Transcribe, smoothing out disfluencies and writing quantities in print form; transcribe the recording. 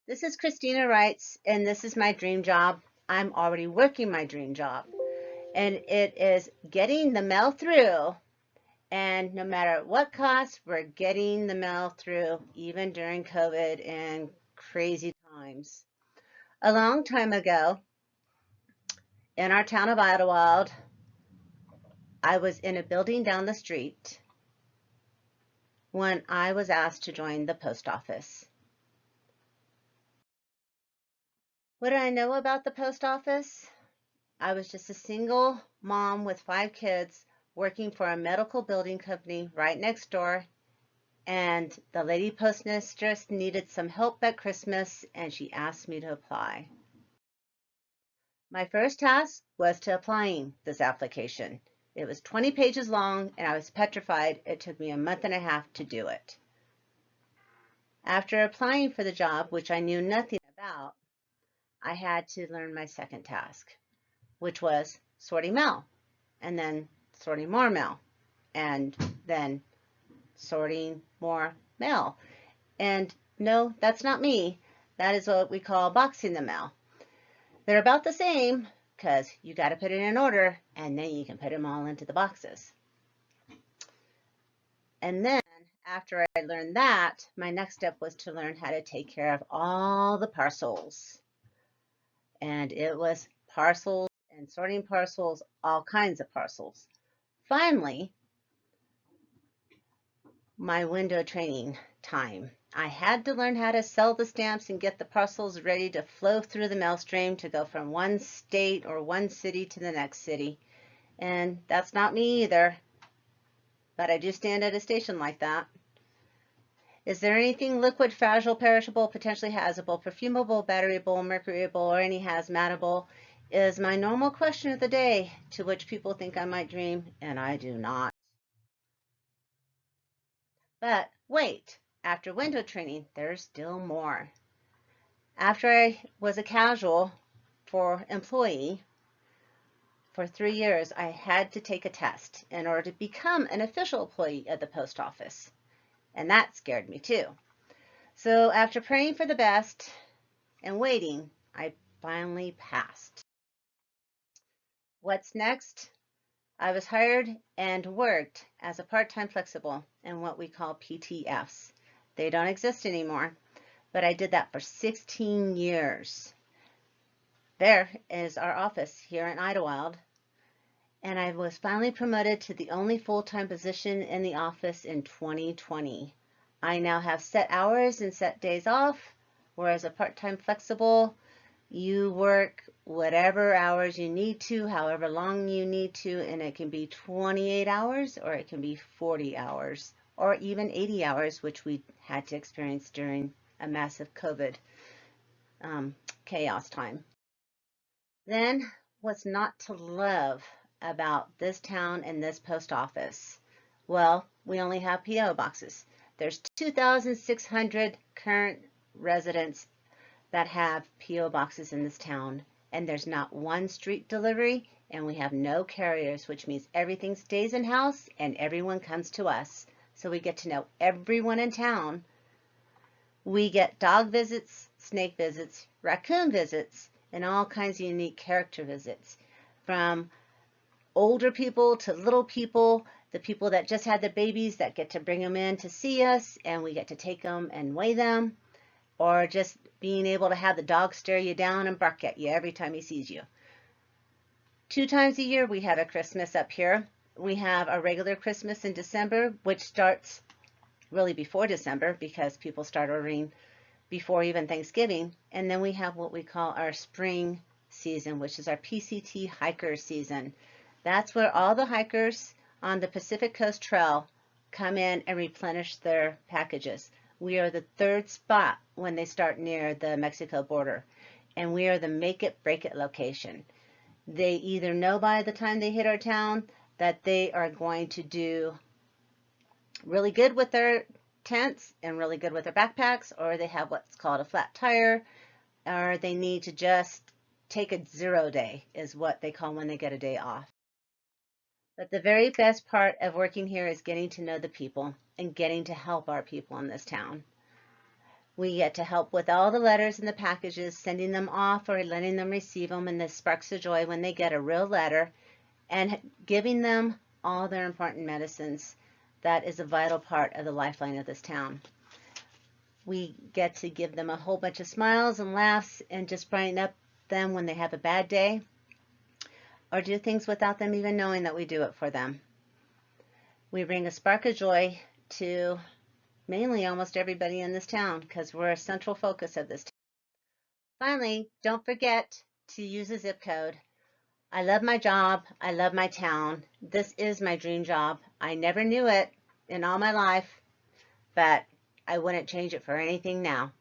This is Christina Wrights, and this is my dream job. I'm already working my dream job, and it is getting the mail through. And no matter what cost, we're getting the mail through, even during COVID and crazy times. A long time ago, in our town of Idlewild, I was in a building down the street when I was asked to join the post office. What did I know about the post office? I was just a single mom with 5 kids working for a medical building company right next door, and the lady postmistress needed some help at Christmas, and she asked me to apply. My first task was to applying this application. It was 20 pages long, and I was petrified. It took me a month and a half to do it. After applying for the job, which I knew nothing about, I had to learn my second task, which was sorting mail, and then sorting more mail, and then sorting more mail. And no, that's not me. That is what we call boxing the mail. They're about the same because you got to put it in order and then you can put them all into the boxes. And then after I learned that, my next step was to learn how to take care of all the parcels. And it was parcels and sorting parcels, all kinds of parcels. Finally, my window training time. I had to learn how to sell the stamps and get the parcels ready to flow through the mail stream to go from one state or one city to the next city. And that's not me either, but I do stand at a station like that. Is there anything liquid, fragile, perishable, potentially hazardable, perfumable, batteryable, mercuryable, or any hazmatable? Is my normal question of the day, to which people think I might dream, and I do not. But wait, after window training, there's still more. After I was a casual for employee for 3 years, I had to take a test in order to become an official employee at the post office. And that scared me too. So after praying for the best and waiting, I finally passed. What's next? I was hired and worked as a part-time flexible in what we call PTFs. They don't exist anymore, but I did that for 16 years. There is our office here in Idlewild, and I was finally promoted to the only full-time position in the office in 2020. I now have set hours and set days off, whereas a part-time flexible, you work whatever hours you need to, however long you need to, and it can be 28 hours or it can be 40 hours or even 80 hours, which we had to experience during a massive COVID chaos time. Then, what's not to love about this town and this post office? Well, we only have P.O. boxes. There's 2,600 current residents that have P.O. boxes in this town, and there's not one street delivery, and we have no carriers, which means everything stays in house and everyone comes to us. So we get to know everyone in town. We get dog visits, snake visits, raccoon visits, and all kinds of unique character visits, from older people to little people, the people that just had the babies that get to bring them in to see us, and we get to take them and weigh them, or just being able to have the dog stare you down and bark at you every time he sees you. 2 times a year we have a Christmas up here. We have a regular Christmas in December, which starts really before December because people start ordering before even Thanksgiving. And then we have what we call our spring season, which is our PCT hiker season. That's where all the hikers on the Pacific Coast Trail come in and replenish their packages. We are the third spot when they start near the Mexico border, and we are the make it break it location. They either know by the time they hit our town that they are going to do really good with their tents and really good with their backpacks, or they have what's called a flat tire, or they need to just take a 0 day is what they call when they get a day off. But the very best part of working here is getting to know the people and getting to help our people in this town. We get to help with all the letters and the packages, sending them off or letting them receive them, and this sparks of joy when they get a real letter, and giving them all their important medicines. That is a vital part of the lifeline of this town. We get to give them a whole bunch of smiles and laughs and just brighten up them when they have a bad day, or do things without them even knowing that we do it for them. We bring a spark of joy to mainly almost everybody in this town because we're a central focus of this town. Finally, don't forget to use a zip code. I love my job. I love my town. This is my dream job. I never knew it in all my life, but I wouldn't change it for anything now.